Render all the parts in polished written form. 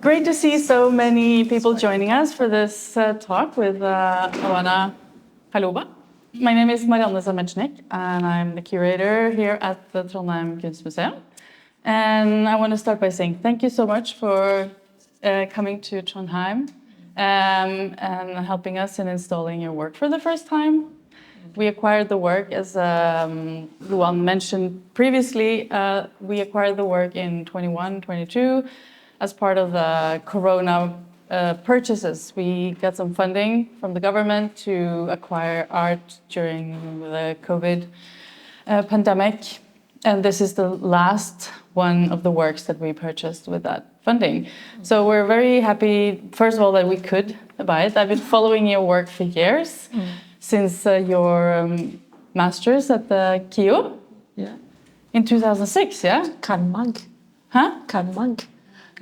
Great to see so many people joining us for this talk with Anawana Haloba. My name is Marianne Zamecznik, and I'm the curator here at the Trondheim kunstmuseum. And I want to start by saying thank you so much for coming to Trondheim and helping us in installing your work for the first time. We acquired the work, as Luan mentioned previously, we acquired the work in 21, 22 as part of the Corona purchases. We got some funding from the government to acquire art during the COVID pandemic. And this is the last one of the works that we purchased with that funding. So we're very happy, first of all, that we could buy it. I've been following your work for years, since your master's at the KIO. Yeah. In 2006, yeah? Kanmag. Huh? Kanmag.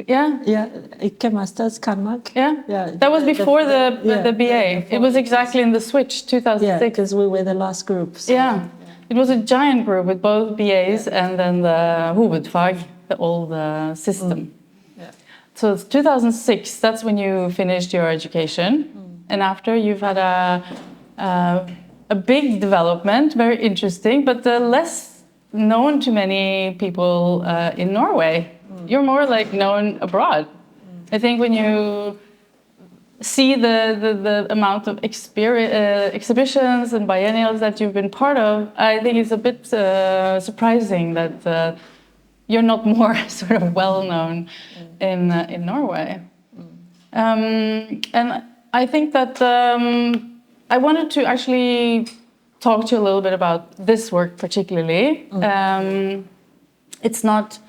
Yeah. Yeah, ikke masters Kanmag. Yeah. Yeah. That was before the BA. It was exactly in the switch, 2006. Yeah, because we were the last group. So. Yeah. It was a giant group with both BAs and then the hovedfag, the old system. Yeah. So it's 2006, that's when you finished your education. And after you've had a big development, very interesting, but less known to many people in Norway. You're more like known abroad. I think when you see the amount of exhibitions and biennials that you've been part of, I think it's a bit surprising that you're not more sort of well known in Norway. And I think that I wanted to actually talk to you a little bit about this work particularly. It's not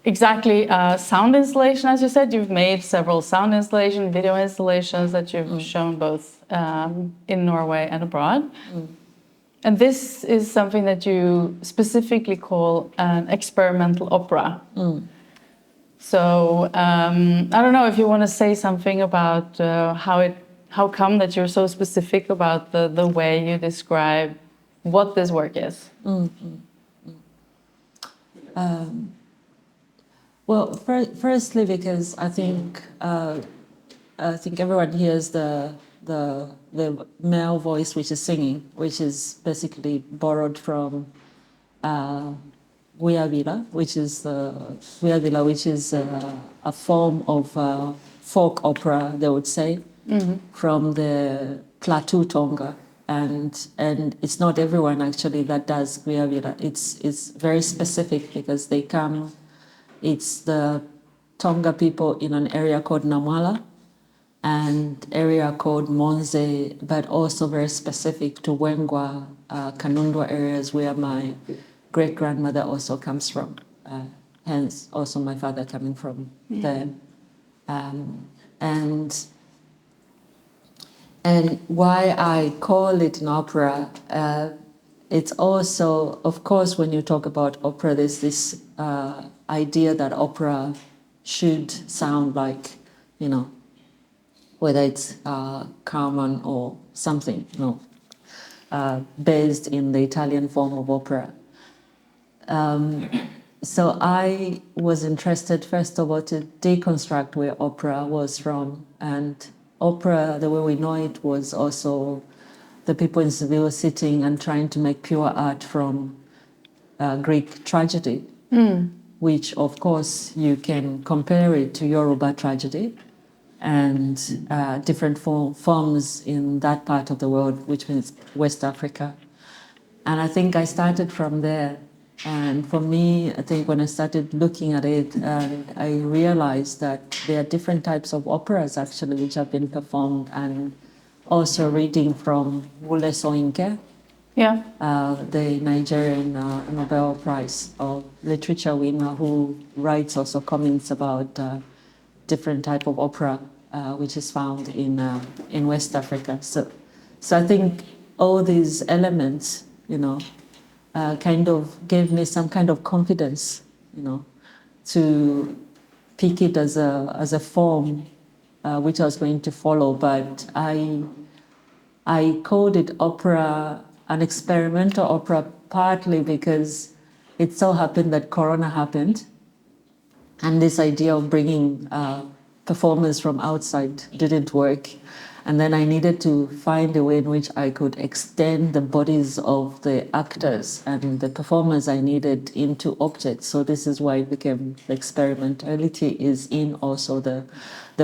exactly a sound installation, as you said. You've made several sound installations, video installations that you've shown both in Norway and abroad. And this is something that you specifically call an experimental opera. So I don't know if you want to say something about how come that you're so specific about the way you describe what this work is. Well, firstly, because I think everyone hears the male voice which is singing, which is basically borrowed from Weavila, which is a form of folk opera, they would say, from the Plateau Tonga. And it's not everyone actually that does Weavila. It's very specific because they come. It's the Tonga people in an area called Namwala and area called Monze, but also very specific to Wengwa, Kanundwa areas where my great-grandmother also comes from. Hence, also my father coming from there. And why I call it an opera, it's also, of course, when you talk about opera, there's this idea that opera should sound like, whether it's Carmen or something, based in the Italian form of opera. So I was interested, first of all, to deconstruct where opera was from. And opera, the way we know it, was also the people in Seville sitting and trying to make pure art from Greek tragedy, which, of course, you can compare it to Yoruba tragedy and different forms in that part of the world, which means West Africa. And I think I started from there. And for me, I think when I started looking at it, I realized that there are different types of operas, actually, which have been performed, and also reading from Wole Soyinka, the Nigerian Nobel Prize of Literature winner, who writes also comments about different type of opera which is found in West Africa. So I think all these elements, kind of gave me some kind of confidence, to pick it as a form which I was going to follow. But I called it opera, an experimental opera, partly because it so happened that Corona happened, and this idea of bringing performers from outside didn't work. And then I needed to find a way in which I could extend the bodies of the actors and the performers I needed into objects. So this is why it became experimentality is in also the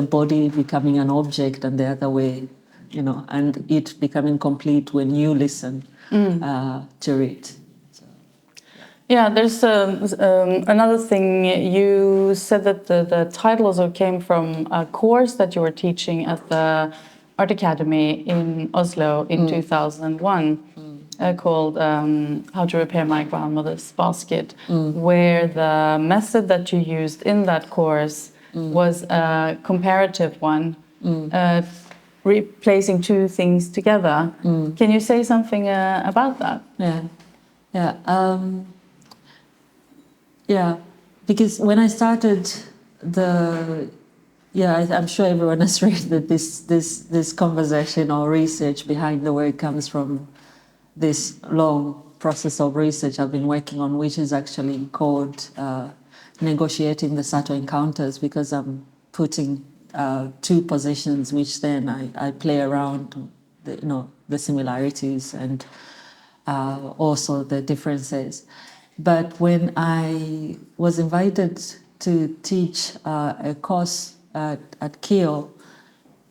body becoming an object and the other way, and it becoming complete when you listen to it. Yeah, there's another thing. You said that the title also came from a course that you were teaching at the Art Academy in Oslo in 2001 called How to Repair My Grandmother's Basket, where the method that you used in that course was a comparative one, replacing two things together. Can you say something about that? Yeah, because when I started I'm sure everyone has read that this conversation or research behind the work comes from this long process of research I've been working on, which is actually called negotiating the Sato encounters, because I'm putting two positions which then I play around the similarities and also the differences. But when I was invited to teach a course at Kiel,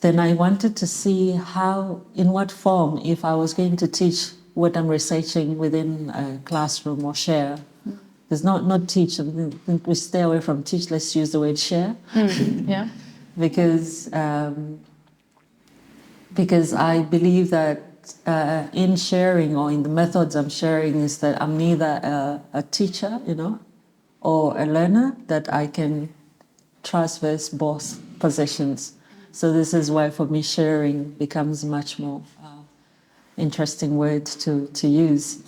then I wanted to see in what form, if I was going to teach what I'm researching within a classroom or share. Because not teach, I think we stay away from teach, let's use the word share. Yeah. Because I believe that in sharing or in the methods I'm sharing is that I'm neither a teacher, or a learner, that I can traverse both positions. So this is why for me sharing becomes much more interesting word to use.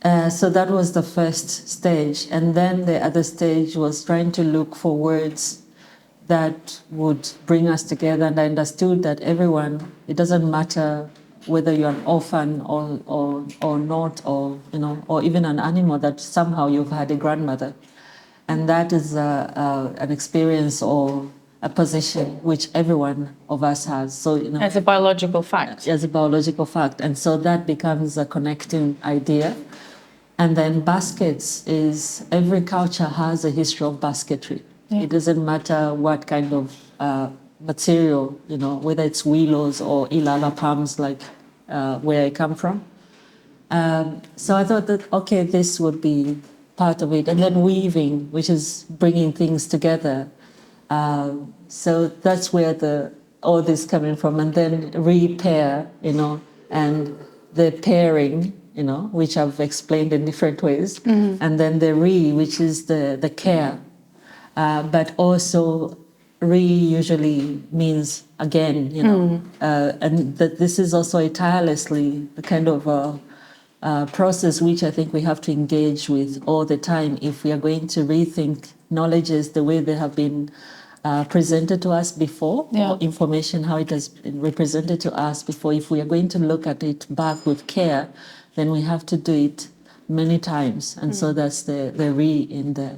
So that was the first stage. And then the other stage was trying to look for words that would bring us together. And I understood that everyone, it doesn't matter whether you're an orphan or not, or even an animal, that somehow you've had a grandmother. And that is an experience or a position which everyone of us has. So, as a biological fact. As a biological fact. And so that becomes a connecting idea. And then baskets is, every culture has a history of basketry. Yeah. It doesn't matter what kind of material, whether it's willows or ilala palms, like where I come from. So I thought that, okay, this would be part of it. And then weaving, which is bringing things together. So that's where all this coming from. And then repair, and the pairing, which I've explained in different ways. Mm-hmm. And then the which is the care. But also usually means again, and that this is also a tirelessly the kind of process which I think we have to engage with all the time if we are going to rethink knowledges the way they have been presented to us before, or information how it has been represented to us before. If we are going to look at it back with care, then we have to do it many times, and so that's the in the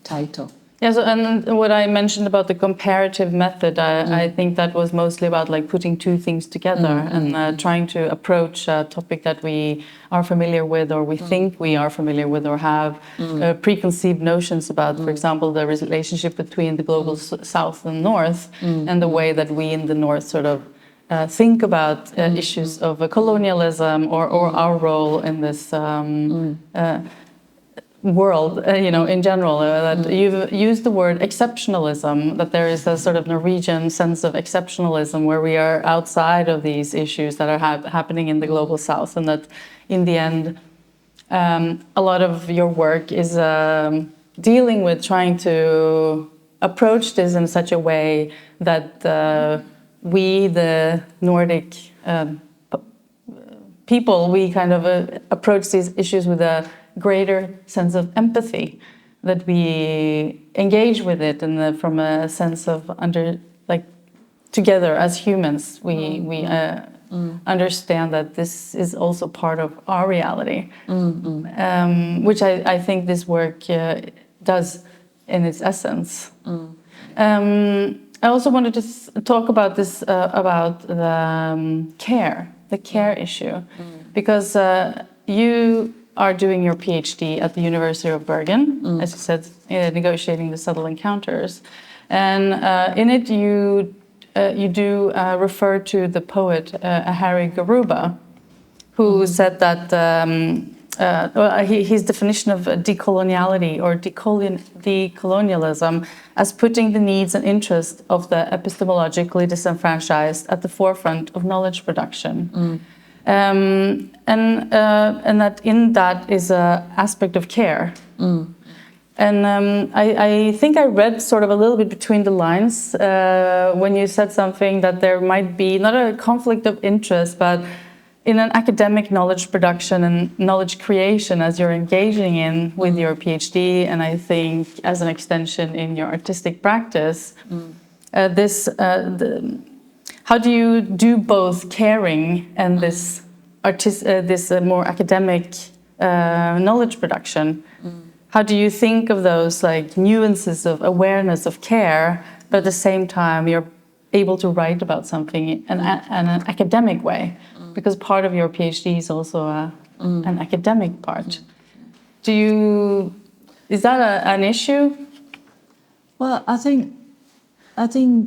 title. Yeah, so, and what I mentioned about the comparative method, I think that was mostly about like putting two things together and trying to approach a topic that we are familiar with, or we think we are familiar with, or have preconceived notions about. For example, the relationship between the global south and north, and the way that we in the north sort of think about issues of colonialism or our role in this world, in general, that you've used the word exceptionalism, that there is a sort of Norwegian sense of exceptionalism where we are outside of these issues that are happening in the global south, and that in the end a lot of your work is dealing with trying to approach this in such a way that we, the Nordic people, we kind of approach these issues with a greater sense of empathy, that we engage with it, and from a sense of together as humans, we understand that this is also part of our reality, which I think this work does in its essence. I also wanted to talk about this, about the care issue, because you are doing your PhD at the University of Bergen, as you said, negotiating the subtle encounters, and in it you do refer to the poet Harry Garuba, who said that his definition of decoloniality or decolonialism as putting the needs and interests of the epistemologically disenfranchised at the forefront of knowledge production. And that in that is an aspect of care. And I think I read sort of a little bit between the lines when you said something that there might be not a conflict of interest, but in an academic knowledge production and knowledge creation as you're engaging in with your PhD, and I think as an extension in your artistic practice, how do you do both caring and this more academic knowledge production? How do you think of those like nuances of awareness of care, but at the same time you're able to write about something in an academic way? Because part of your PhD is also an academic part. Is that an issue? Well, I think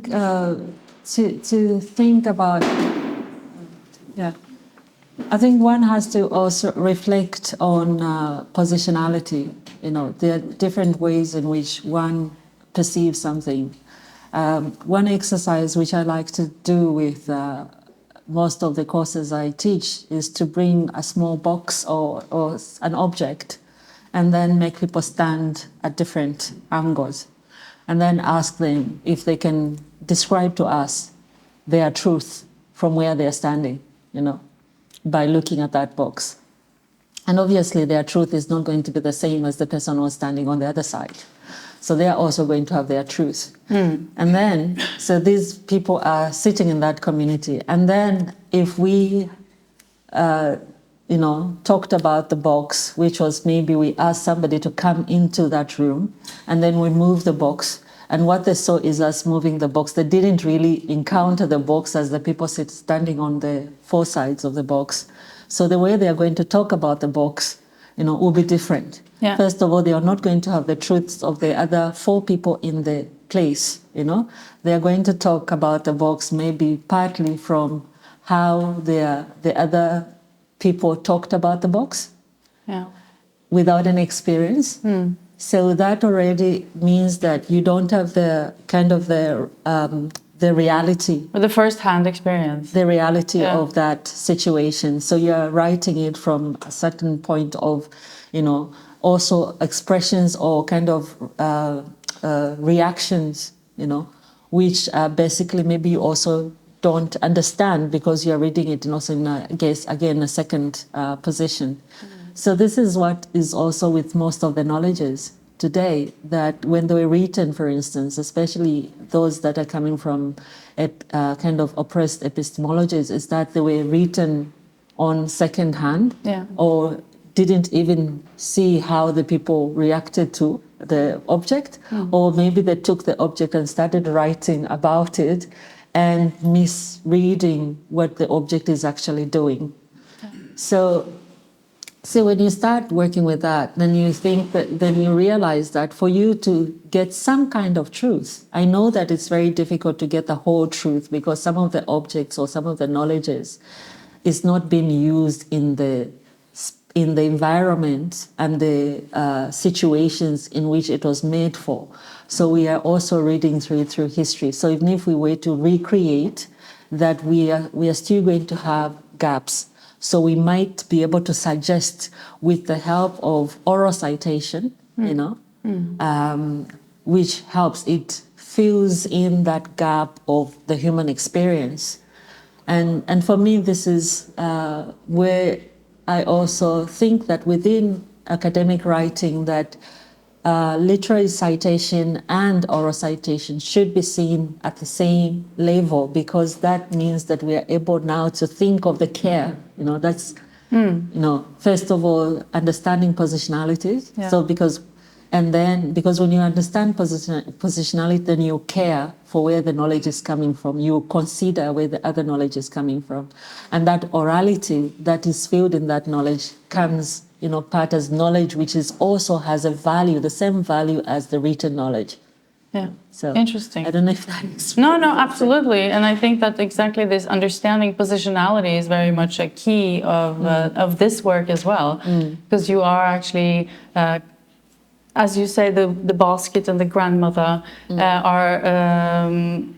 to think about, I think one has to also reflect on positionality. There are different ways in which one perceives something. One exercise which I like to do with most of the courses I teach is to bring a small box or an object and then make people stand at different angles and then ask them if they can describe to us their truth from where they're standing, by looking at that box. And obviously their truth is not going to be the same as the person who's standing on the other side. So they are also going to have their truth. And then, so these people are sitting in that community. And then if we, talked about the box, which was maybe we asked somebody to come into that room and then we move the box. And what they saw is us moving the box. They didn't really encounter the box as the people standing on the four sides of the box. So the way they are going to talk about the box, will be different. Yeah. First of all, they are not going to have the truths of the other four people in the place, They are going to talk about the box maybe partly from how the other people talked about the box without an experience. So that already means that you don't have the kind of the reality. Or the first-hand experience. The reality of that situation. So you're writing it from a certain point of, also expressions or kind of reactions, which basically maybe you also don't understand because you're reading it and also in, I guess, again, a second position. So this is what is also with most of the knowledges today, that when they were written, for instance, especially those that are coming from kind of oppressed epistemologies, is that they were written on second hand or didn't even see how the people reacted to the object, or maybe they took the object and started writing about it and misreading what the object is actually doing. So when you start working with that, then you realize that for you to get some kind of truth, I know that it's very difficult to get the whole truth because some of the objects or some of the knowledges is not being used in the environment and the situations in which it was made for. So we are also reading through history. So even if we were to recreate that, we are still going to have gaps. So we might be able to suggest with the help of oral citation, which helps, it fills in that gap of the human experience. And for me, this is where I also think that within academic writing that literary citation and oral citation should be seen at the same level, because that means that we are able now to think of the care. That's, first of all, understanding positionality. Yeah. So because, And then, because when you understand positionality, then you care for where the knowledge is coming from. You consider where the other knowledge is coming from. And that orality that is filled in that knowledge comes, part as knowledge, which is also has a value, the same value as the written knowledge. Yeah. So interesting. I don't know if that is... No, absolutely. And I think that exactly this understanding positionality is very much a key of this work as well. Because you are actually... as you say, the basket and the grandmother are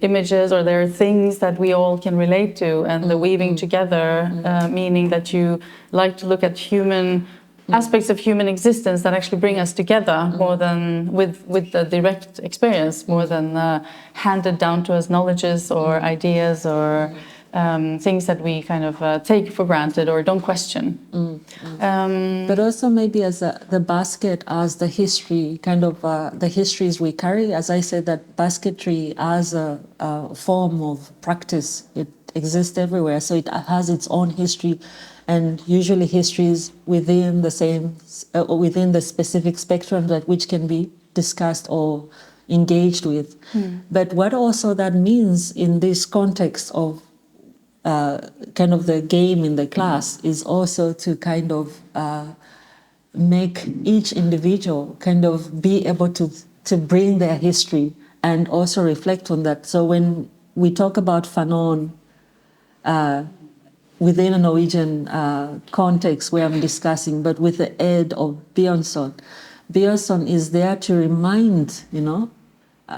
images, or they're things that we all can relate to, and the weaving together, meaning that you like to look at human aspects of human existence that actually bring us together more than with the direct experience, more than handed down to us knowledges or ideas or things that we kind of take for granted or don't question. But also maybe as the basket as the history, kind of the histories we carry. As I said, that basketry as a form of practice, it exists everywhere. So it has its own history, and usually histories within the same, within the specific spectrum that which can be discussed or engaged with. But what also that means in this context of kind of the game in the class is also to kind of make each individual kind of be able to bring their history and also reflect on that. So when we talk about Fanon within a Norwegian context where I'm discussing, but with the aid of Bjørnson is there to remind,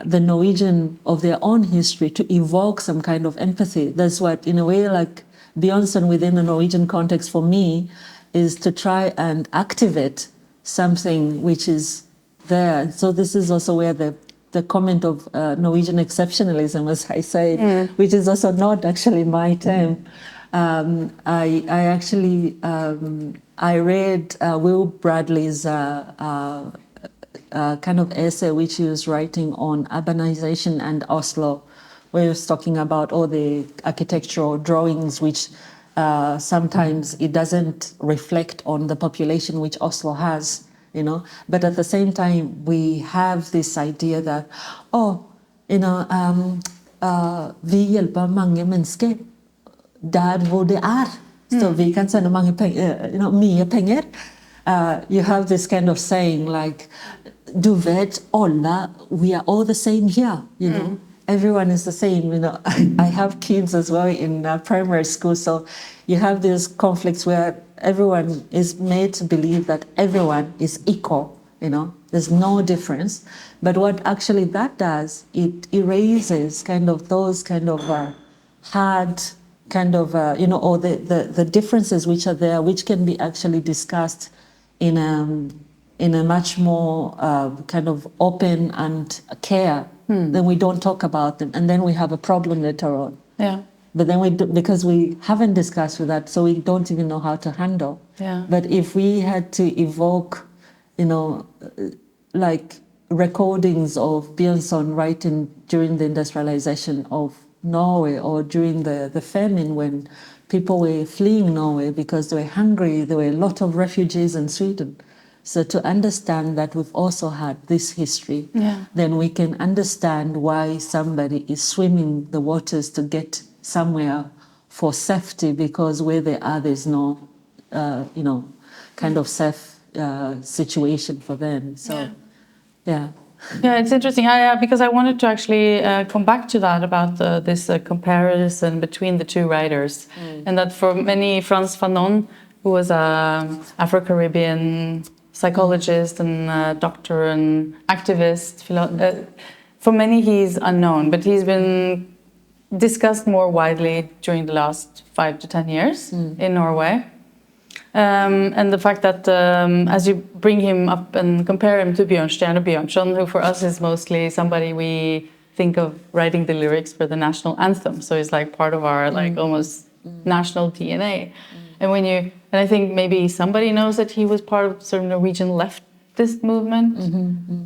the Norwegian of their own history, to evoke some kind of empathy. That's what, in a way, like Bjørnson within the Norwegian context for me is to try and activate something which is there. So this is also where the comment of Norwegian exceptionalism, as I say, which is also not actually my term. I actually I read Will Bradley's kind of essay which he was writing on urbanization and Oslo, where he was talking about all the architectural drawings which sometimes it doesn't reflect on the population which Oslo has, But at the same time, we have this idea that, vi hjelper mange mennesker der hvor det så vi kan sende mange penger, mye penger. You have this kind of saying like, du vet, alla, we are all the same here, Everyone is the same, I have kids as well in primary school, so you have these conflicts where everyone is made to believe that everyone is equal, there's no difference. But what actually that does, it erases kind of those kind of hard kind of, or the differences which are there, which can be actually discussed in a much more kind of open and care. Then we don't talk about them, and then we have a problem later on. Yeah. But then because we haven't discussed with that, so we don't even know how to handle. Yeah. But if we had to evoke, like recordings of Bjørnson writing during the industrialization of Norway, or during the famine when people were fleeing Norway because they were hungry, there were a lot of refugees in Sweden. So to understand that we've also had this history, then we can understand why somebody is swimming the waters to get somewhere for safety, because where they are, there's no, kind of safe situation for them. So, yeah. Yeah, it's interesting. Because I wanted to actually come back to that about this comparison between the two writers, and that for many, Frantz Fanon, who was an Afro-Caribbean psychologist and doctor and activist, for many he's unknown, but he's been discussed more widely during the last 5 to 10 years in Norway. And the fact that as you bring him up and compare him to Bjørnstjerne Bjørnson, who for us is mostly somebody we think of writing the lyrics for the national anthem, so he's like part of our like almost national DNA. And I think maybe somebody knows that he was part of sort of Norwegian leftist movement,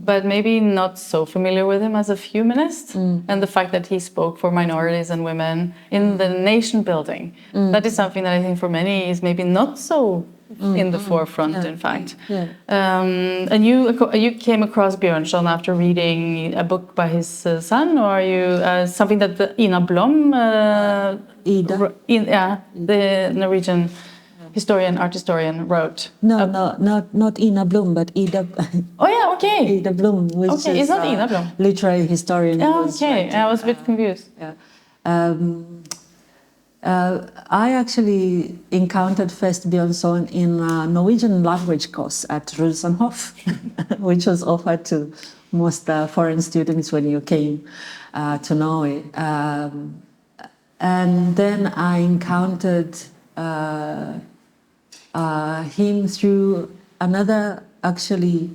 but maybe not so familiar with him as a humanist. And the fact that he spoke for minorities and women in the nation building, that is something that I think for many is maybe not so in the forefront, in fact. Yeah. And you came across Björnson after reading a book by his son, or are you something that Ina Blom, Ida. The Norwegian art historian, wrote? No, not Ina Blom, but Ida. Oh yeah, okay. Ida Blom, which Okay, is it's not Ina Blom. Literary historian. Oh, okay, I was a bit confused. Yeah. I actually encountered first Björnson in a Norwegian language course at Rosenhof, which was offered to most foreign students when you came to Norway. And then I encountered him through another actually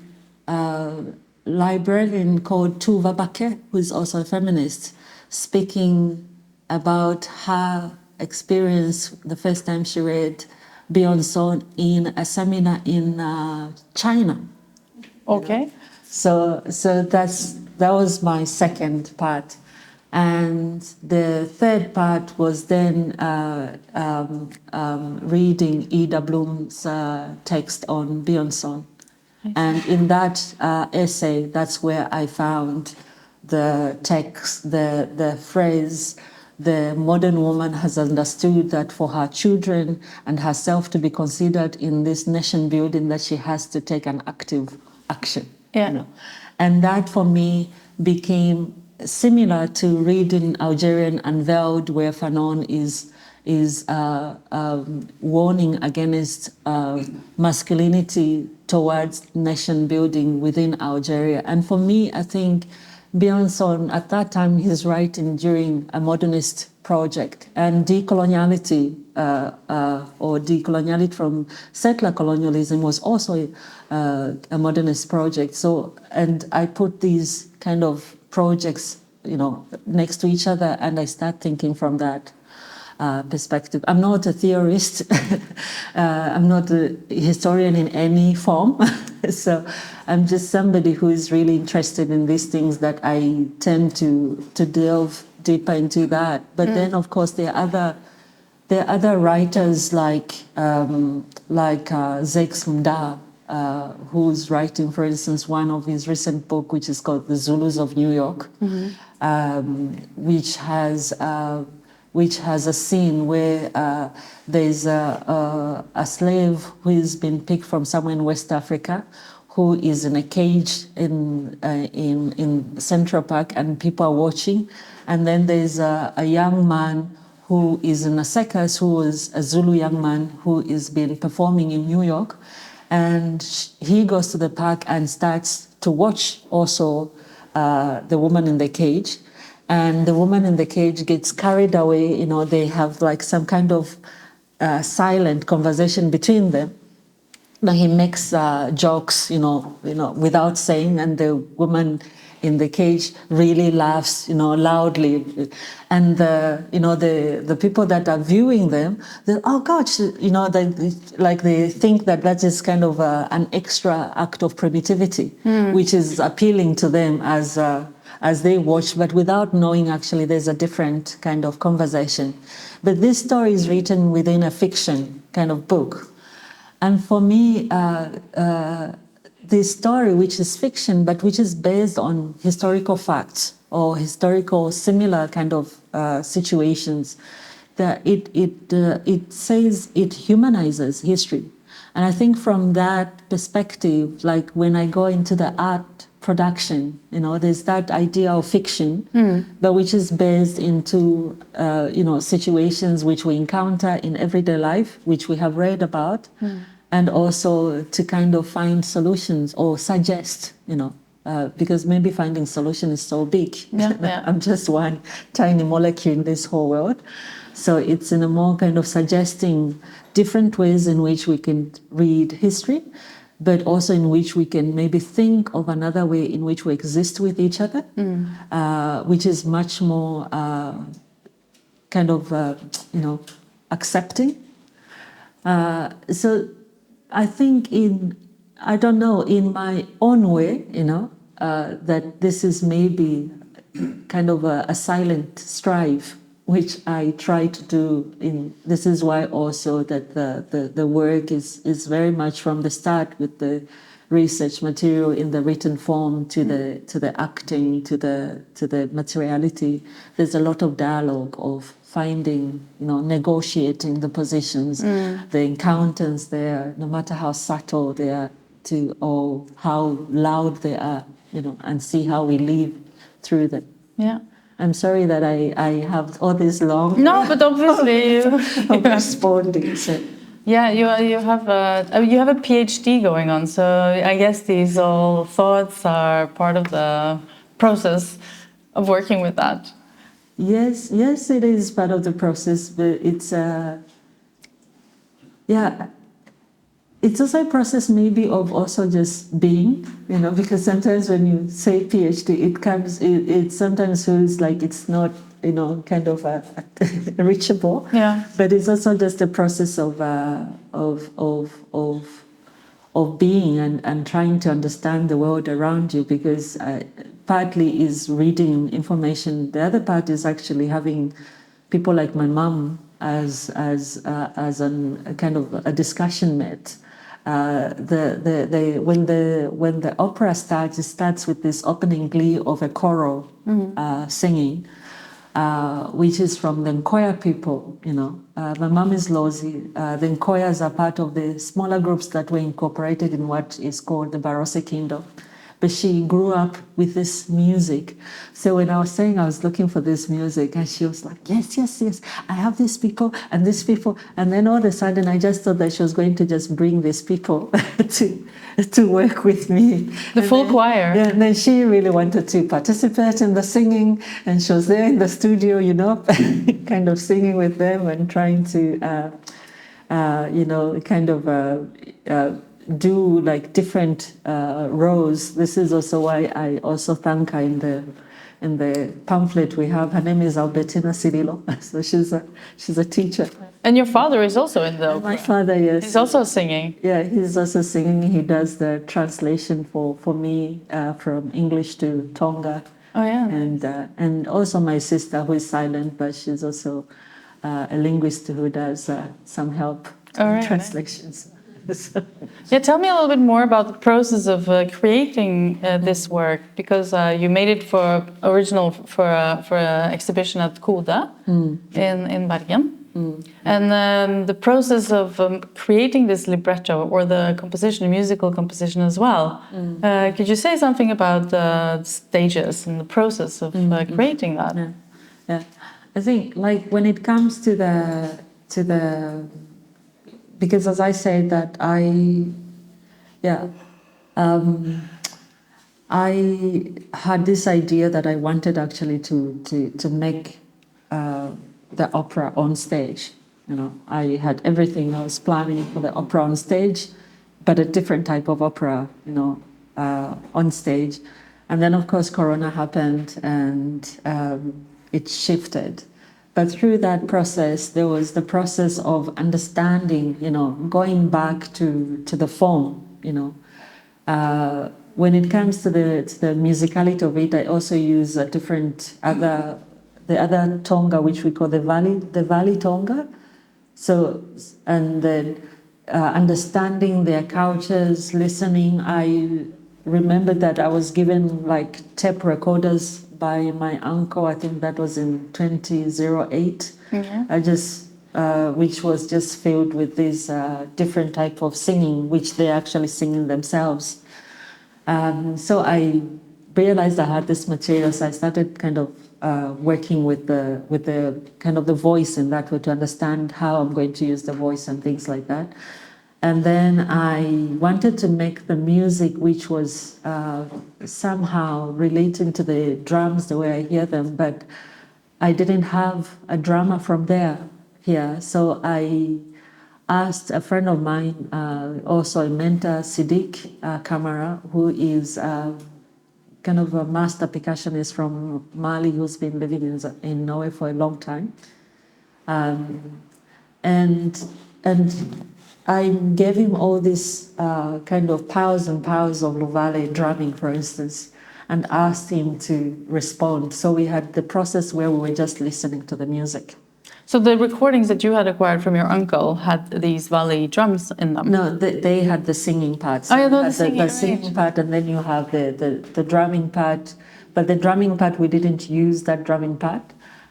librarian called Tuva Bakke, who is also a feminist, speaking about her experience the first time she read Björnson in a seminar in China. Okay. So that was my second part. And the third part was then reading Ida Blom's text on Björnson. And in that essay, that's where I found the text, the phrase, the modern woman has understood that for her children and herself to be considered in this nation building, that she has to take an active action. Yeah. You know? And that for me became similar to reading Algerian Unveiled, where Fanon is warning against masculinity towards nation building within Algeria. And for me, I think Björnson, at that time, he's writing during a modernist project, and decoloniality or decoloniality from settler colonialism was also a modernist project. So, and I put these kind of projects, next to each other, and I start thinking from that perspective. I'm not a theorist. I'm not a historian in any form. So I'm just somebody who is really interested in these things, that I tend to delve deeper into that. But then, of course, there are other writers like Zex Mda, who's writing, for instance, one of his recent book, which is called The Zulus of New York, which has a scene where there's a slave who has been picked from somewhere in West Africa, who is in a cage in Central Park, and people are watching. And then there's a young man who is in a circus, who is a Zulu young man who is been performing in New York. And he goes to the park and starts to watch also the woman in the cage. And the woman in the cage gets carried away. They have like some kind of silent conversation between them. Now he makes jokes, without saying, and the woman in the cage really laughs, loudly, and the people that are viewing them, they, oh gosh, they think that is kind of an extra act of primitivity, which is appealing to them as they watch, but without knowing actually there's a different kind of conversation. But this story is written within a fiction kind of book. And for me, this story, which is fiction, but which is based on historical facts or historical similar kind of situations, that it says it humanizes history. And I think from that perspective, like when I go into the art production, there's that idea of fiction, but which is based into, situations which we encounter in everyday life, which we have read about, and also to kind of find solutions or suggest, because maybe finding solution is so big. Yeah. I'm just one tiny molecule in this whole world. So it's in a more kind of suggesting different ways in which we can read history, but also in which we can maybe think of another way in which we exist with each other, which is much more kind of, accepting. So I think in my own way, that this is maybe kind of a silent strive which I try to do. This is why also that the work is very much from the start with the research material in the written form to the acting to the materiality. There's a lot of dialogue of finding, negotiating the positions, the encounters there, no matter how subtle they are, or how loud they are, and see how we live through them. Yeah. I'm sorry that I have all this long. No, but obviously you responding. So. Yeah, you have a PhD going on, so I guess these all thoughts are part of the process of working with that. Yes, it is part of the process, but it's it's also a process maybe of also just being, because sometimes when you say PhD, it sometimes feels like it's not, kind of reachable. Yeah. But it's also just a process of being and trying to understand the world around you, because partly is reading information. The other part is actually having people like my mom as a kind of a discussion mate. When the opera starts, it starts with this opening glee of a choral singing, which is from the Nkoya people. My mom is Lozi. The Nkoyas are part of the smaller groups that were incorporated in what is called the Barose Kingdom. But she grew up with this music. So when I was saying I was looking for this music, and she was like, yes, I have these people and these people. And then all of a sudden, I just thought that she was going to just bring these people to work with me. The full choir. Yeah, and then she really wanted to participate in the singing. And she was there in the studio, kind of singing with them and trying to, do like different roles. This is also why I also thank her in the pamphlet we have. Her name is Albertina Cirillo, so she's a teacher. And your father is also in the opera. My father, yes. He's also singing. Yeah, he's also singing. He does the translation for me from English to Tonga. Oh yeah. And also my sister, who is silent, but she's also a linguist who does some help translations. Yeah, tell me a little bit more about the process of creating this work, because you made it for an exhibition at Koda in Bergen. And the process of creating this libretto or the musical composition as well. Could you say something about the stages and the process of creating that? Yeah, I think like when it comes to the because as I said that I had this idea that I wanted actually to make the opera on stage. I had everything. I was planning for the opera on stage, but a different type of opera, on stage. And then of course Corona happened and it shifted. But through that process, there was the process of understanding, going back to the form, When it comes to the musicality of it, I also use a different the other Tonga, which we call the valley Tonga. So, and then understanding their cultures, listening. I remember that I was given like tape recorders by my uncle. I think that was in 2008. Which was just filled with this different type of singing, which they're actually singing themselves. So I realized I had this material, so I started kind of working with the kind of the voice in that way to understand how I'm going to use the voice and things like that. And then I wanted to make the music which was somehow relating to the drums the way I hear them, but I didn't have a drummer from here. So I asked a friend of mine, also a mentor, Siddiq Kamara, who is kind of a master percussionist from Mali, who's been living in Norway for a long time. And I gave him all these kind of piles and piles of Lovale drumming, for instance. and asked him to respond. So we had the process where we were just listening to the music. So the recordings that you had acquired from your uncle had these valley drums in them? No, they had the singing part. So oh, yeah, you had the singing part, and then you have the drumming part. But the drumming part, we didn't use that drumming part.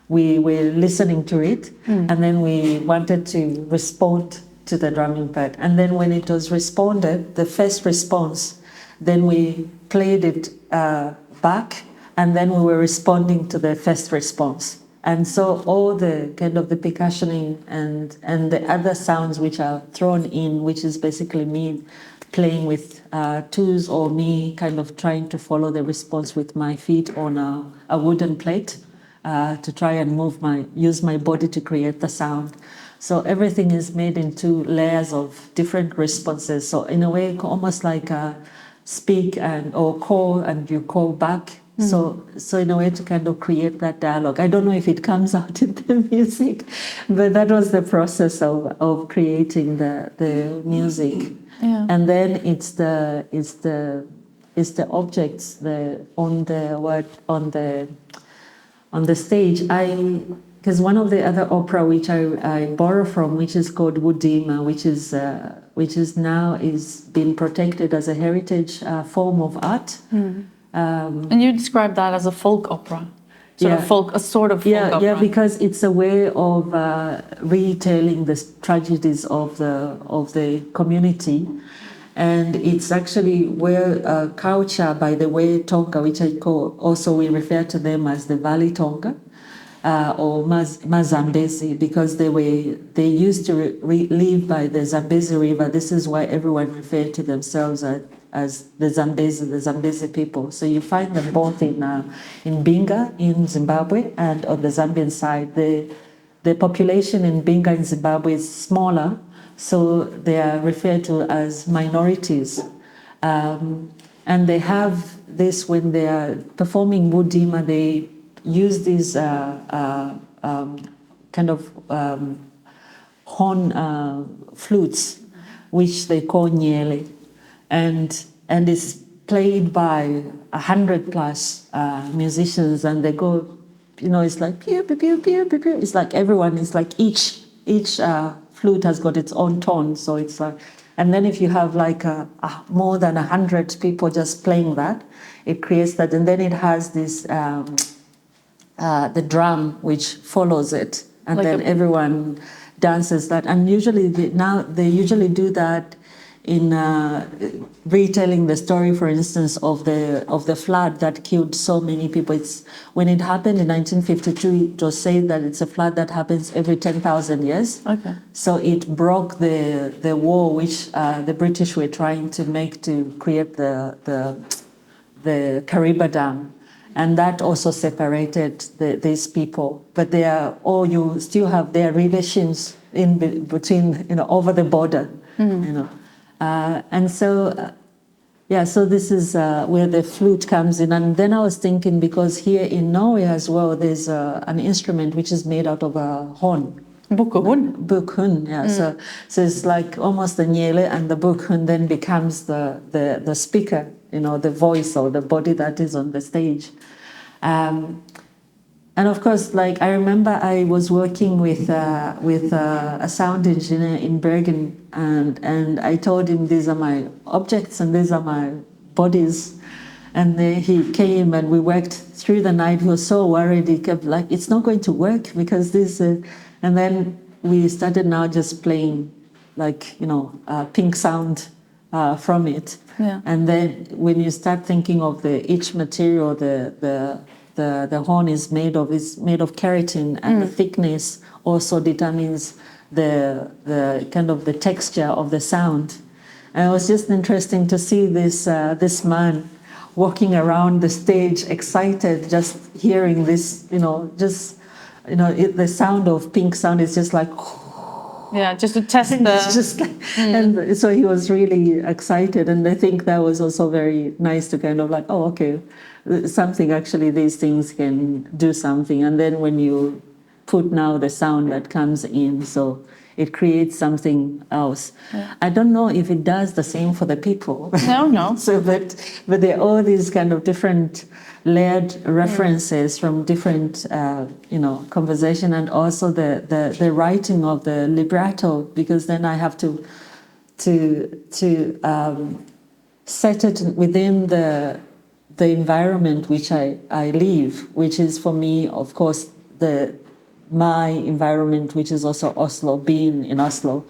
We were listening to it, and then we wanted to respond to the drumming part. And then when it was responded, the first response, then we played it back, and then we were responding to the first response. And so all the kind of the percussioning and the other sounds which are thrown in, which is basically me playing with tools or me kind of trying to follow the response with my feet on a wooden plate to try and use my body to create the sound. So everything is made into layers of different responses. So in a way, almost like speak or call and you call back. So in a way to kind of create that dialogue. I don't know if it comes out in the music, but that was the process of creating the music. Yeah. And then it's the objects on the stage. Because one of the other opera which I borrow from, which is called Wudima, which is now being protected as a heritage form of art. And you describe that as a folk opera, a sort of folk opera. Yeah, because it's a way of retelling the tragedies of the community, and it's actually where culture, by the way, Tonga, which I call also we refer to them as the Valley Tonga. Or Mazambezi, because they used to live by the Zambezi River. This is why everyone referred to themselves as the Zambezi people. So you find them both in Binga in Zimbabwe and on the Zambian side. The population in Binga in Zimbabwe is smaller, so they are referred to as minorities. And they have this when they are performing Wudima, they use these kind of horn flutes, which they call nyele, and it's played by 100+ musicians, and they go, it's like pew pew pew pew pew pew. It's like everyone. It's like each flute has got its own tone, so it's like. And then if you have like more than 100 people just playing that, it creates that, and then it has this. The drum which follows it, and like then everyone dances that. And usually they usually do that in retelling the story, for instance, of the flood that killed so many people. It's when it happened in 1952. It was said that it's a flood that happens every 10,000 years. Okay. So it broke the war which the British were trying to make to create the Kariba Dam. And that also separated these people, but you still have their relations in between, over the border, and so, so this is where the flute comes in. And then I was thinking, because here in Norway as well, there's an instrument which is made out of a horn. Bukhun, yeah. So it's like almost the nyele, and the bukhun then becomes the speaker, the voice or the body that is on the stage. And of course, like I remember I was working with a sound engineer in Bergen, and I told him these are my objects and these are my bodies. And then he came and we worked through the night. He was so worried. He kept like, it's not going to work because this. And then we started now just playing like, pink sound from it. Yeah. And then when you start thinking of each material, the horn is made of keratin, and the thickness also determines the kind of the texture of the sound. And it was just interesting to see this man walking around the stage, excited, just hearing this, the sound of pink sound is just like. Yeah, just to test and so he was really excited, and I think that was also very nice to kind of like, okay, something actually, these things can do something. And then when you put now the sound that comes in, so it creates something else. Yeah. I don't know if it does the same for the people. No. So, but there are all these kind of different layered references from different, conversation, and also the writing of the libretto, because then I have to set it within the environment which I live, which is for me, of course, my environment, which is also Oslo, being in Oslo.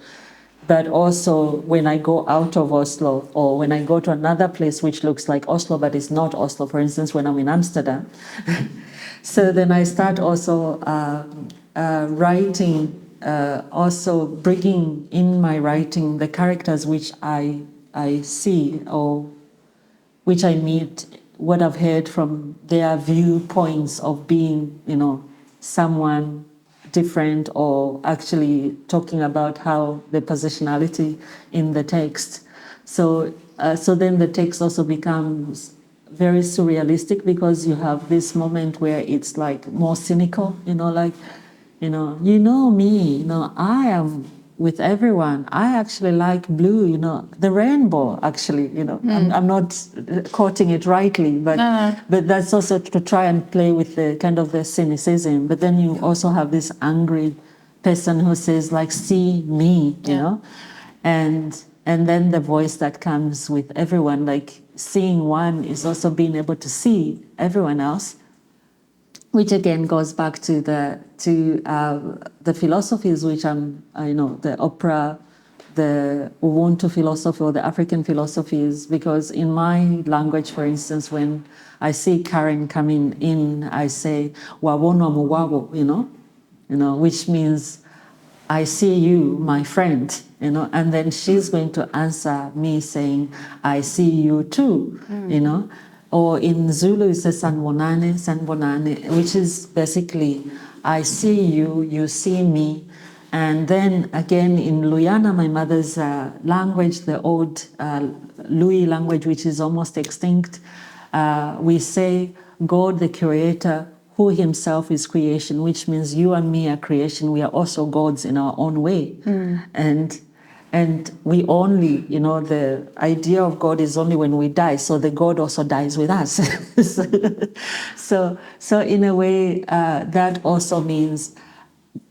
But also when I go out of Oslo, or when I go to another place which looks like Oslo but is not Oslo, for instance, when I'm in Amsterdam. So then I start also writing, also bringing in my writing the characters which I see, or which I meet, what I've heard from their viewpoints of being, someone different, or actually talking about how the positionality in the text. So then the text also becomes very surrealistic, because you have this moment where it's like more cynical, like, me, I am with everyone. I actually like blue, the rainbow, actually, I'm not quoting it rightly, but but that's also to try and play with the kind of the cynicism. But then you also have this angry person who says, like, see me, and then the voice that comes with everyone, like seeing one is also being able to see everyone else, which again goes back to the philosophies which the opera, the Ubuntu philosophy, or the African philosophies. Because in my language, for instance, when I see Karen coming in, I say "Wawono muwabo," which means I see you, my friend, and then she's going to answer me saying, I see you too, Or in Zulu, it says sanbonane, which is basically, I see you, you see me. And then again in Luyana, my mother's language, the old Lui language, which is almost extinct, we say God, the curator, who himself is creation, which means you and me are creation. We are also gods in our own way. And we only, the idea of God is only when we die. So the God also dies with us. so in a way, that also means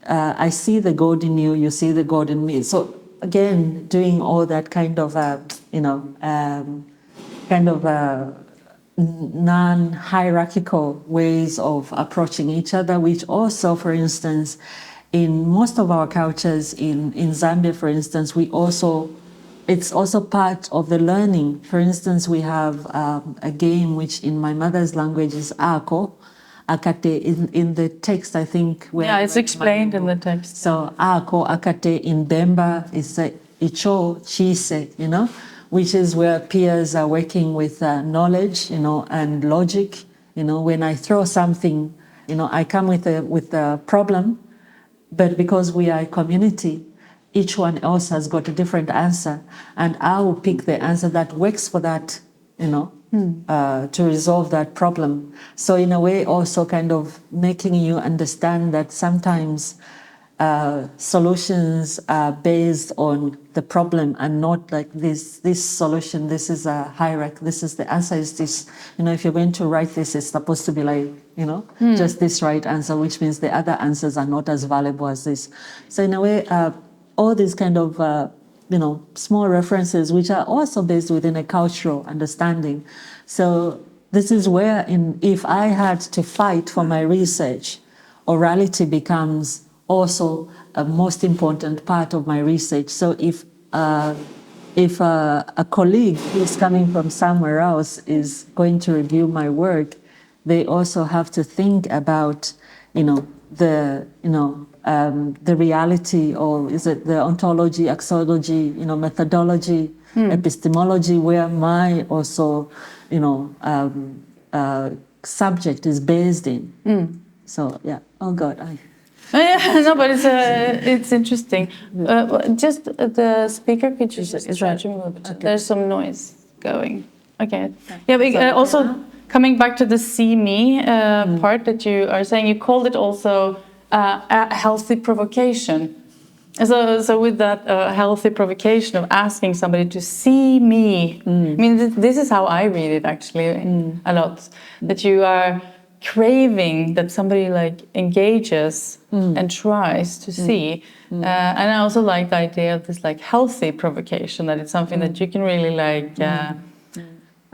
I see the God in you, you see the God in me. So again, doing all that kind of, non-hierarchical ways of approaching each other, which also, for instance, in most of our cultures, in Zambia, for instance, it's also part of the learning. For instance, we have a game which in my mother's language is ako, akate, in the text, I think. It's explained in the text. So ako, akate, in Bemba is icho, chise, which is where peers are working with knowledge, and logic. When I throw something, I come with a problem, but because we are a community, each one else has got a different answer, and I will pick the answer that works for that, to resolve that problem. So in a way, also kind of making you understand that sometimes solutions are based on the problem, and not like this solution, this is a hierarchy, this is the answer is this. If you're going to write this, it's supposed to be like, just this right answer, which means the other answers are not as valuable as this. So in a way, all these kind of, small references, which are also based within a cultural understanding. So this is where, if I had to fight for my research, orality becomes also a most important part of my research. So if a colleague who's coming from somewhere else is going to review my work, they also have to think about, the reality, or is it the ontology, axiology, methodology, epistemology, where my also, subject is based in. So yeah. Oh God. No, but it's interesting. Just the speaker could you just try to move it? Okay. There's some noise going. Okay. Yeah, but also coming back to the see me part that you are saying, you called it also a healthy provocation. So with that healthy provocation of asking somebody to see me, I mean, this is how I read it actually a lot. That you are craving that somebody like engages and tries to see. And I also like the idea of this like healthy provocation, that it's something that you can really like.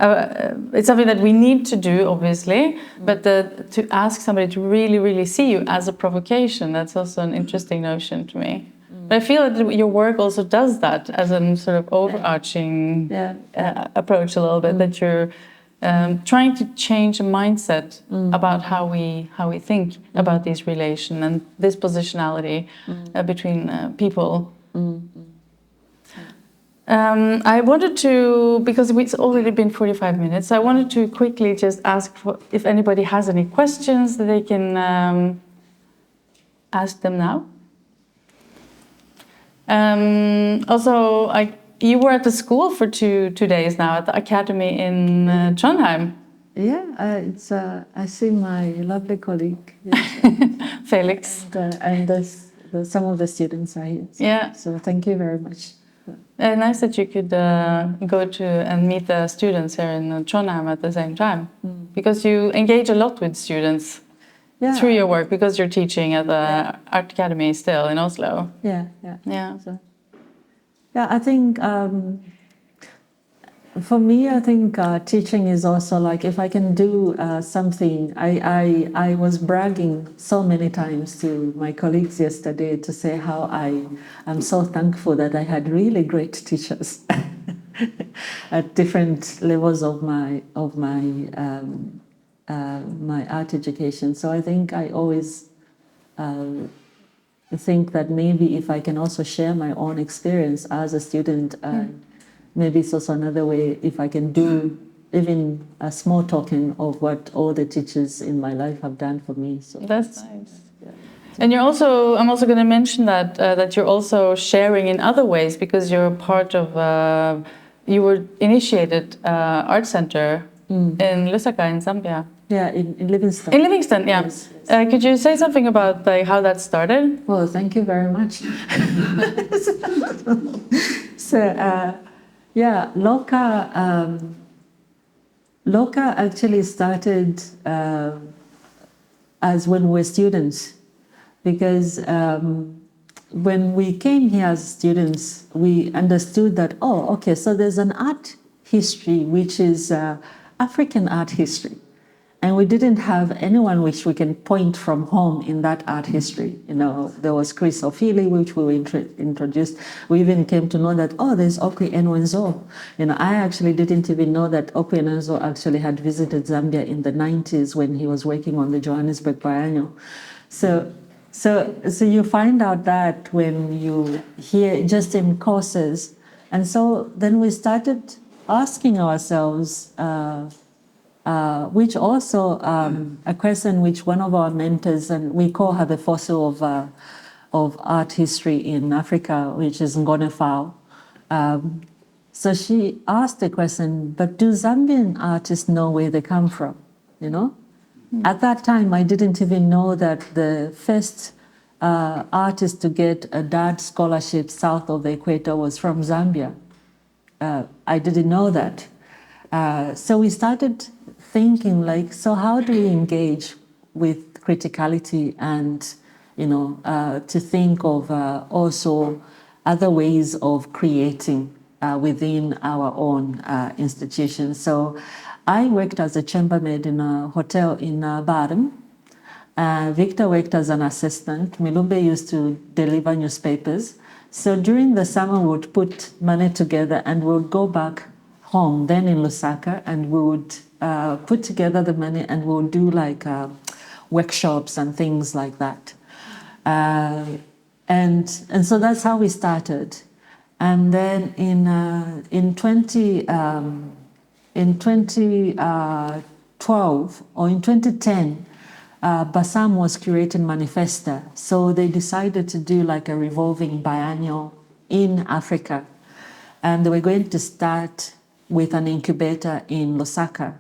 It's something that we need to do, obviously, but to ask somebody to really, really see you as a provocation, that's also an interesting notion to me. But I feel that your work also does that as a sort of overarching approach a little bit, that you're trying to change a mindset about how we think about these relations and this positionality between people. I wanted to, because it's already been 45 minutes, I wanted to quickly just ask if anybody has any questions that they can ask them now. Also, you were at the school for two days now at the academy in Trondheim. Yeah, I see my lovely colleague, Felix, and some of the students are here. Yeah. So thank you very much. Nice that you could go to and meet the students here in Trondheim at the same time, because you engage a lot with students through your work, because you're teaching at the Art Academy still in Oslo. Yeah. So. I think for me, I think teaching is also like, if I can do something. I was bragging so many times to my colleagues yesterday to say how I am so thankful that I had really great teachers at different levels of my my art education. So I think I always think that maybe if I can also share my own experience as a student, maybe it's also another way if I can do even a small token of what all the teachers in my life have done for me. So that's nice. Yeah. And I'm also going to mention that you're also sharing in other ways, because you're part of, you were initiated art center in Lusaka in Zambia. Yeah, in Livingston. In Livingston, yeah. Yes. Could you say something about like how that started? Well, thank you very much. So, Loka actually started as when we were students, because when we came here as students, we understood that, so there's an art history which is African art history. And we didn't have anyone which we can point from home in that art history. You know, there was Chris Ofili, which we were introduced. We even came to know that, there's Okwi Enwenzo. You know, I actually didn't even know that Okwi Enwenzo actually had visited Zambia in the 90s when he was working on the Johannesburg Biennial. So you find out that when you hear just in courses. And so then we started asking ourselves, which also a question which one of our mentors, and we call her the fossil of art history in Africa, which is Ngone Fao. So she asked the question, but do Zambian artists know where they come from? You know? At that time, I didn't even know that the first artist to get a DAD scholarship south of the equator was from Zambia. I didn't know that. So we started thinking like, so how do we engage with criticality and, to think of also other ways of creating within our own institutions. So I worked as a chambermaid in a hotel in Barum. Victor worked as an assistant. Milumbe used to deliver newspapers. So during the summer, we would put money together and we would go back home, then in Lusaka, and we would put together the money and we would do like workshops and things like that. And so that's how we started. And then in 2012 or in 2010, Bassam was creating Manifesta. So they decided to do like a revolving biennial in Africa. And they were going to start with an incubator in Lusaka.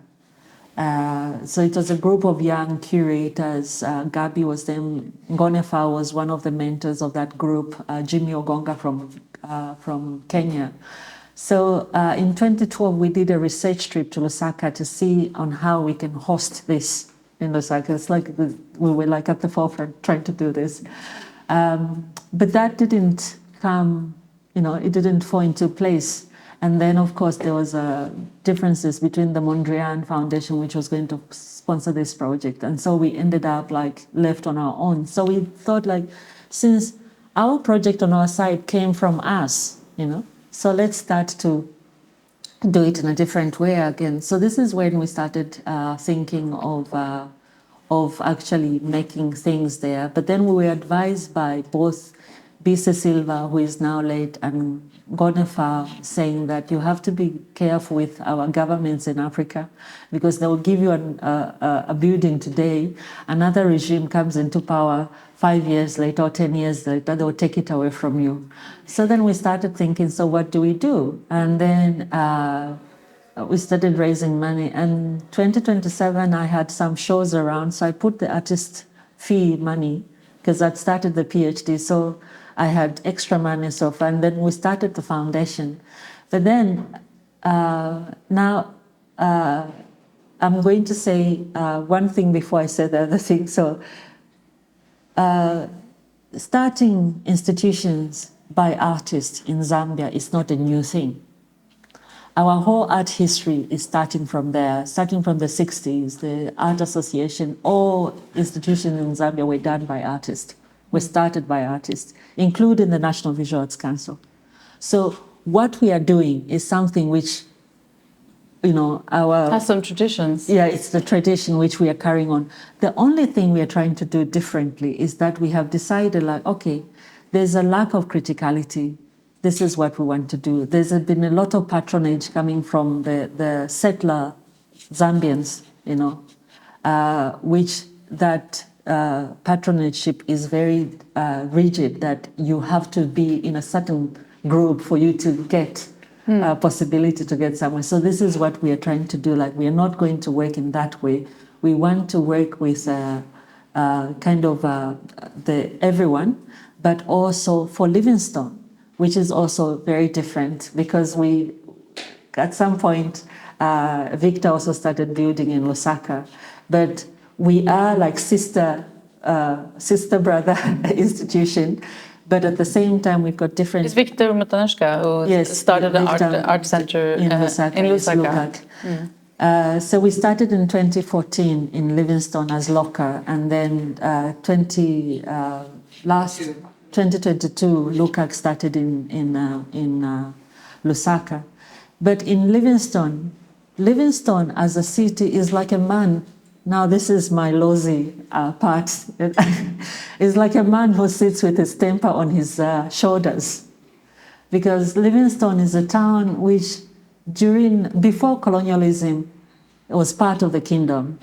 So it was a group of young curators. Gabi was them. Ngonefa was one of the mentors of that group. Jimmy Ogonga from Kenya. So in 2012, we did a research trip to Lusaka to see on how we can host this in Lusaka. It's like we were like at the forefront trying to do this. But that didn't come, it didn't fall into place. And then, of course, there was differences between the Mondrian Foundation, which was going to sponsor this project. And so we ended up left on our own. So we thought since our project on our side came from us, so let's start to do it in a different way again. So this is when we started thinking of actually making things there. But then we were advised by both Bise Silva, who is now late, and Gonefa, saying that you have to be careful with our governments in Africa because they will give you a building today. Another regime comes into power 5 years later or 10 years later, they will take it away from you. So then we started thinking, so what do we do? And then we started raising money. And 2027, I had some shows around, so I put the artist fee money because I'd started the PhD. So I had extra money, and then we started the foundation. But then now I'm going to say one thing before I say the other thing. So starting institutions by artists in Zambia is not a new thing. Our whole art history is starting from there, starting from the 60s. The Art Association, all institutions in Zambia were done by artists. Were started by artists, including the National Visual Arts Council. So what we are doing is something which, has some traditions. Yeah, it's the tradition which we are carrying on. The only thing we are trying to do differently is that we have decided okay, there's a lack of criticality. This is what we want to do. There's been a lot of patronage coming from the settler Zambians, which that patronageship is very rigid, that you have to be in a certain group for you to get a possibility to get somewhere. So this is what we are trying to do. We are not going to work in that way. We want to work with everyone, but also for Livingstone, which is also very different because at some point, Victor also started building in Lusaka, but we are sister brother institution, but at the same time we've got different. It's Victor Mutanashka who started the art center in Lusaka. So we started in 2014 in Livingstone as Locker, and then 2022 Lukac started in Lusaka, but in Livingstone as a city is like a man. Now, this is my Lozi part. It's like a man who sits with his temper on his shoulders. Because Livingstone is a town which, before colonialism, it was part of the kingdom.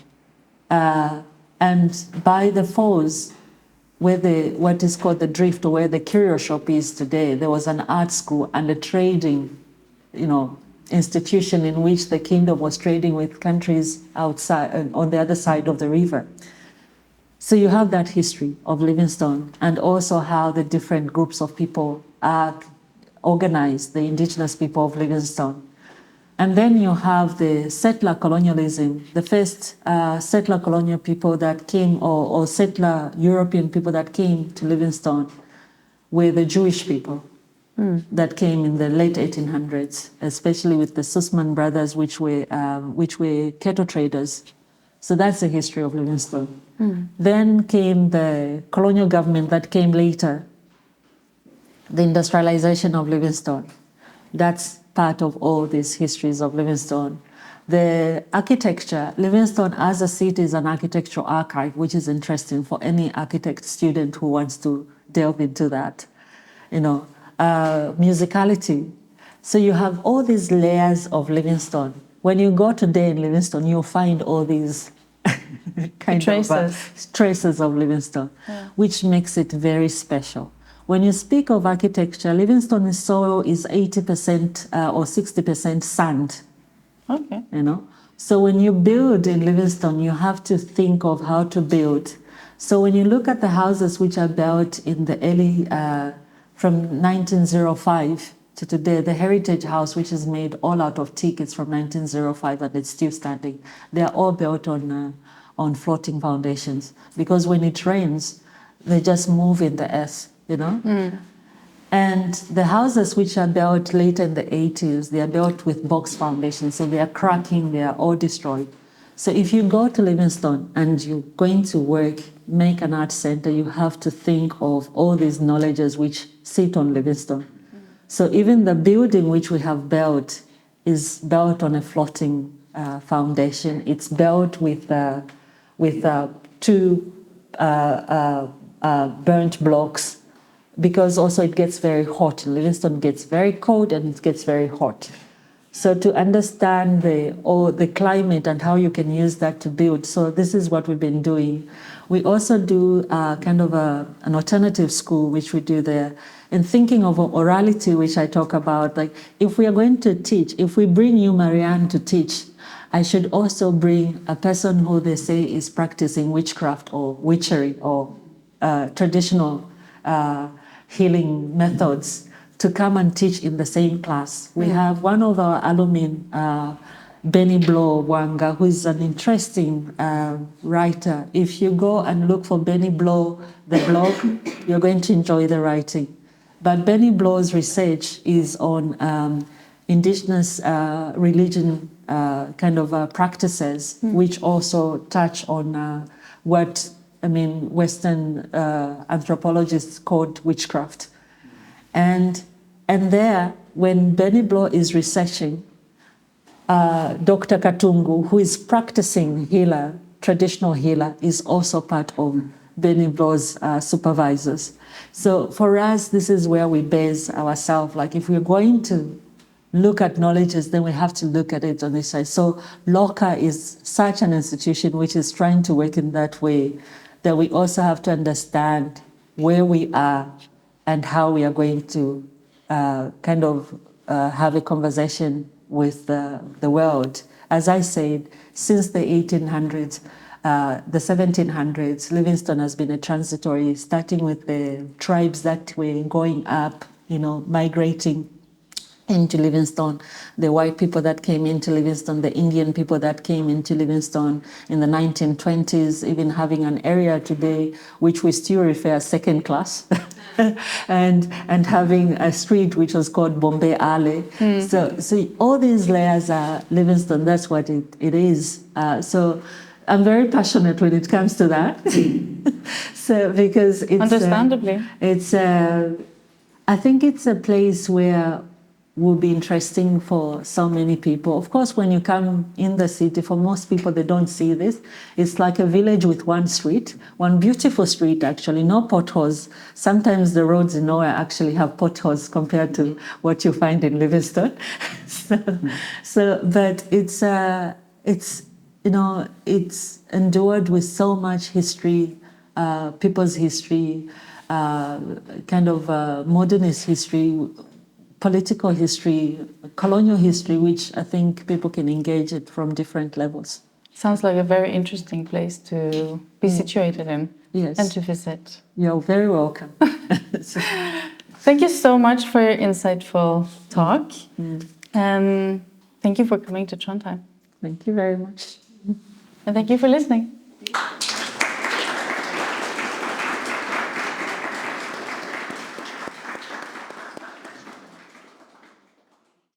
And by the falls, where what is called the drift, or where the curio shop is today, there was an art school and a trading, institution in which the kingdom was trading with countries outside, on the other side of the river. So you have that history of Livingstone, and also how the different groups of people are organized, the indigenous people of Livingstone. And then you have the settler colonialism, the first settler colonial people that came, or settler European people that came to Livingstone were the Jewish people. That came in the late 1800s, especially with the Sussman brothers, which were cattle traders. So that's the history of Livingstone. Then came the colonial government that came later, the industrialization of Livingstone. That's part of all these histories of Livingstone. The architecture, Livingstone as a city is an architectural archive, which is interesting for any architect student who wants to delve into that. Musicality. So you have all these layers of Livingstone. When you go today in Livingstone, you'll find all these traces of Livingstone, which makes it very special. When you speak of architecture, Livingstone's soil is 80% or 60% sand. Okay. So when you build in Livingstone, you have to think of how to build. So when you look at the houses which are built in the early, from 1905 to today, the Heritage House, which is made all out of teak, is from 1905 and it's still standing. They are all built on floating foundations, because when it rains, they just move in the earth, you know? And the houses which are built later in the 80s, they are built with box foundations, so they are cracking, they are all destroyed. So if you go to Livingstone and you're going to work, make an art center, you have to think of all these knowledges which sit on Livingstone. So even the building which we have built is built on a floating foundation. It's built with two burnt blocks, because also it gets very hot. Livingstone gets very cold and it gets very hot. So to understand the climate and how you can use that to build. So this is what we've been doing. We also do kind of an alternative school, which we do there. And thinking of orality, which I talk about, like if we are going to teach, if we bring you, Marianne, to teach, I should also bring a person who they say is practicing witchcraft or witchery or traditional healing methods to come and teach in the same class. We have one of our alumni, Benny Blow Wanga, who is an interesting writer. If you go and look for Benny Blow, the blog, you're going to enjoy the writing. But Benny Blow's research is on indigenous religion kind of practices, which also touch on what Western anthropologists called witchcraft. And there, when Benny Blow is researching, Dr. Katungu, who is practicing healer, traditional healer, is also part of Benny Blow's supervisors. So for us, this is where we base ourselves. Like if we're going to look at knowledges, then we have to look at it on this side. So LOCA is such an institution which is trying to work in that way, that we also have to understand where we are and how we are going to have a conversation with the world. As I said, since the 1800s, the 1700s, Livingstone has been a transitory, starting with the tribes that were going up, migrating into Livingstone, the white people that came into Livingstone, the Indian people that came into Livingstone in the 1920s, even having an area today which we still refer as second class, and having a street which was called Bombay Alley. So all these layers are Livingstone. That's what it is. So I'm very passionate when it comes to that. So because it's understandably, I think it's a place where will be interesting for so many people. Of course, when you come in the city, for most people, they don't see this. It's like a village with one street, one beautiful street, actually, no potholes. Sometimes the roads in nowhere actually have potholes compared to what you find in Livingstone. But it's endured with so much history, people's history, modernist history, political history, colonial history, which I think people can engage it from different levels. Sounds like a very interesting place to be situated in. Yes. And to visit. You're very welcome. Thank you so much for your insightful talk. And thank you for coming to Trondheim. Thank you very much. And thank you for listening.